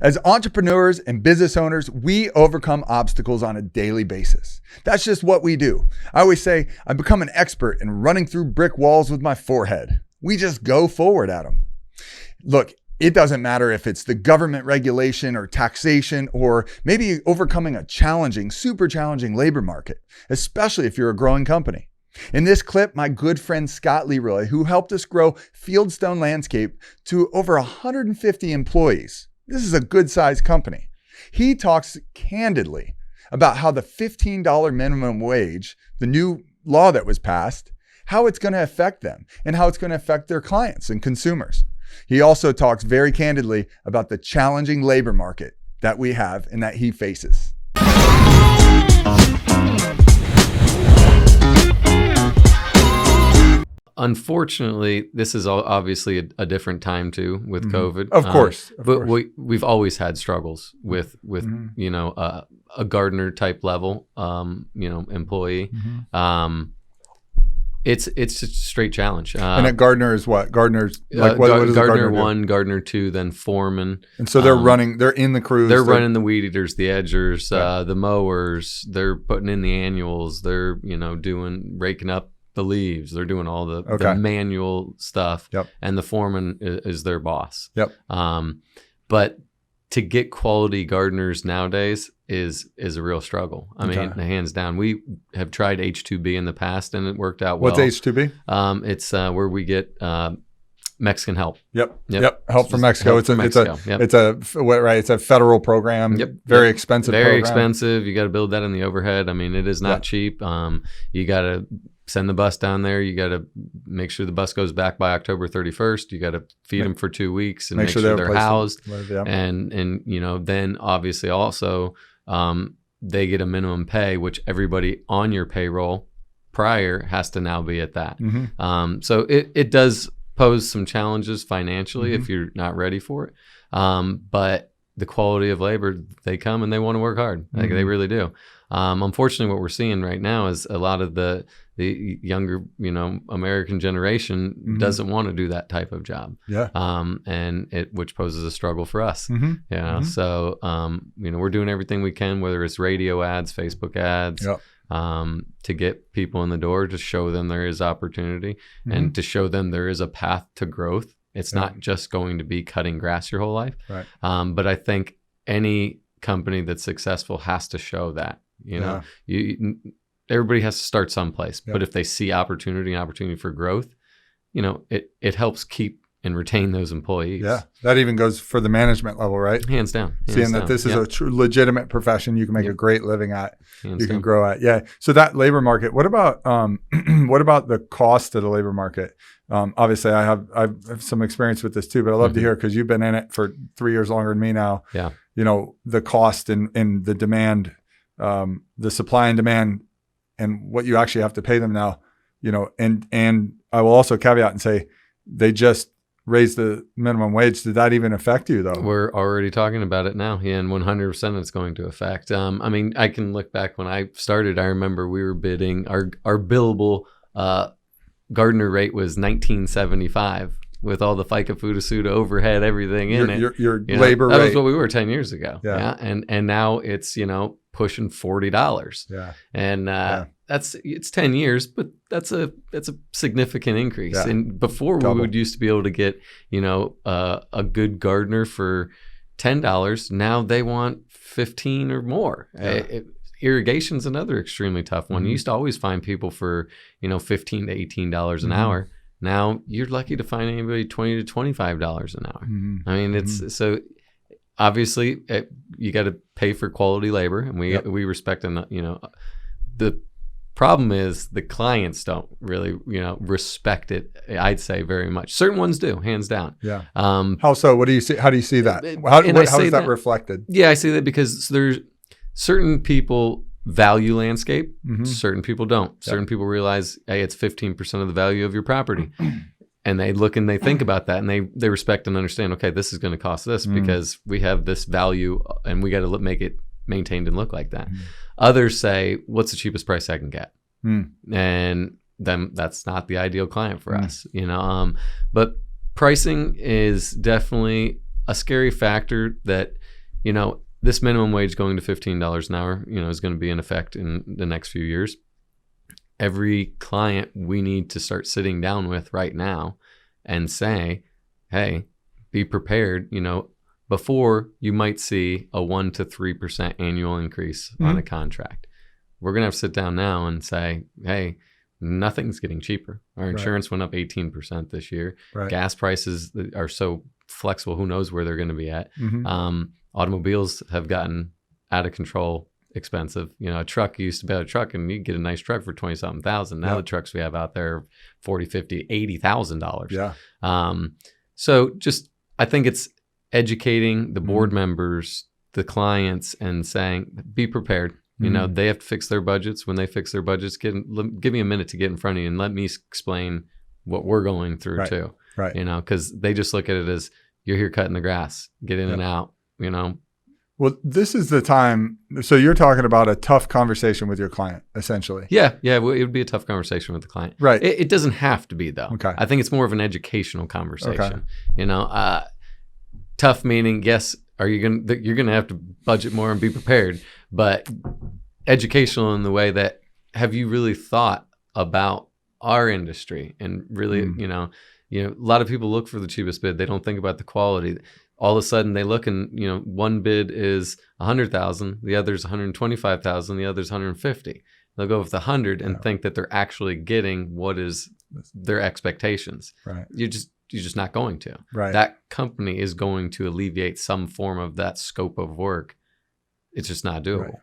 As entrepreneurs and business owners, we overcome obstacles on a daily basis. That's just what we do. I always say I've become an expert in running through brick walls with my forehead. We just go forward at them. Look, it doesn't matter if it's the government regulation or taxation, or maybe overcoming a challenging, super challenging labor market, especially if you're a growing company. In this clip, my good friend Scott Leroy, who helped us grow Fieldstone Landscape to over 150 employees. This is a good sized company. He talks candidly about how the $15 minimum wage, the new law that was passed, how it's going to affect them and how it's going to affect their clients and consumers. He also talks very candidly about the challenging labor market that we have and that he faces. Unfortunately, this is obviously a different time too with COVID. Of course. But we've always had struggles with you know, a gardener type level you know, employee. It's a straight challenge. And a gardener is what? Gardeners like what does gardener a gardener one, gardener two, then foreman. And so they're they're in the crews. They're running the weed eaters, the edgers, the mowers. They're putting in the annuals. They're, you know, raking up the leaves. They're doing all the manual stuff. And the foreman is their boss. But to get quality gardeners nowadays is a real struggle. I mean, hands down. We have tried H2B in the past and it worked out well. What's H2B? It's where we get Mexican help. Help from Mexico. It's a federal program. Very expensive. Very expensive. You got to build that in the overhead. I mean, it is not cheap. You got to send the bus down there. You got to make sure the bus goes back by October 31st. You got to feed them for 2 weeks and make sure they're housed. And you know, then obviously also they get a minimum pay, which everybody on your payroll prior has to now be at that. So it does pose some challenges financially if you're not ready for it. But the quality of labor, they come and they want to work hard. Like they really do. Unfortunately, what we're seeing right now is a lot of the younger, you know, American generation doesn't want to do that type of job. And which poses a struggle for us. You know, so you know, we're doing everything we can, whether it's radio ads, Facebook ads, to get people in the door, to show them there is opportunity and to show them there is a path to growth. It's not just going to be cutting grass your whole life. But I think any company that's successful has to show that. You know, everybody has to start someplace. But if they see opportunity for growth, you know, it helps keep and retain those employees. That even goes for the management level, right? Hands down. Seeing that this is a true legitimate profession you can make a great living at, you can grow at. So that labor market, what about the cost of the labor market? Obviously I have some experience with this too, but I'd love to hear, because you've been in it for 3 years longer than me now. You know, the cost and the demand, the supply and demand, and what you actually have to pay them now, you know, and I will also caveat and say they just raised the minimum wage. Did that even affect you though? We're already talking about it now. And 100% it's going to affect. I mean, I can look back when I started, I remember we were bidding, our billable gardener rate was $19.75 with all the FICA, FUTA, overhead, everything in it. Your labor rate. That was what we were 10 years ago. And now it's, you know, pushing $40. And it's 10 years, but that's a significant increase. And before we would used to be able to get, you know, a good gardener for $10. Now they want 15 or more. Irrigation's another extremely tough one. You used to always find people for, you know, $15 to $18 an hour. Now you're lucky to find anybody $20 to $25 an hour. I mean, it's so obviously you got to pay for quality labor, and we respect them. You know, the problem is the clients don't really, you know, respect it. I'd say very much. Certain ones do, hands down. How so? What do you see? How do you see that? How is that reflected? I see that because there's certain people value landscape. Certain people don't. Certain people realize, hey, it's 15% of the value of your property. And they look and they think about that, and they respect and understand, okay, this is going to cost this because we have this value and we got to make it maintained and look like that. Others say, what's the cheapest price I can get? And then that's not the ideal client for us, you know. But pricing is definitely a scary factor that, you know, this minimum wage going to $15 an hour, you know, is going to be in effect in the next few years. Every client we need to start sitting down with right now and say, hey, be prepared, you know, before you might see a 1 to 3% annual increase on a contract. We're going to have to sit down now and say, hey, nothing's getting cheaper. Our insurance went up 18% this year. Gas prices are so flexible. Who knows where they're going to be at? Automobiles have gotten out of control expensive. You know, a truck, you used to buy a truck and you get a nice truck for 20-something thousand. Now the trucks we have out there are $40,000, $50,000, $80,000. Yeah. So just, I think it's educating the board members, the clients, and saying, be prepared. You know, they have to fix their budgets. When they fix their budgets, give me a minute to get in front of you and let me explain what we're going through too. You know, because they just look at it as, you're here cutting the grass, get in and out, you know. Well, this is the time. So you're talking about a tough conversation with your client, essentially. Yeah. Well, it would be a tough conversation with the client. Right. It doesn't have to be, though. Okay. I think it's more of an educational conversation. You know, tough meaning, yes, you're gonna have to budget more and be prepared, but educational in the way that, have you really thought about our industry? And really, you know, a lot of people look for the cheapest bid. They don't think about the quality. All of a sudden they look and, you know, one bid is 100,000, the other's 125,000, the other's 150. They'll go with the 100 and think that they're actually getting what is their expectations. You're just not going to. That company is going to alleviate some form of that scope of work. It's just not doable.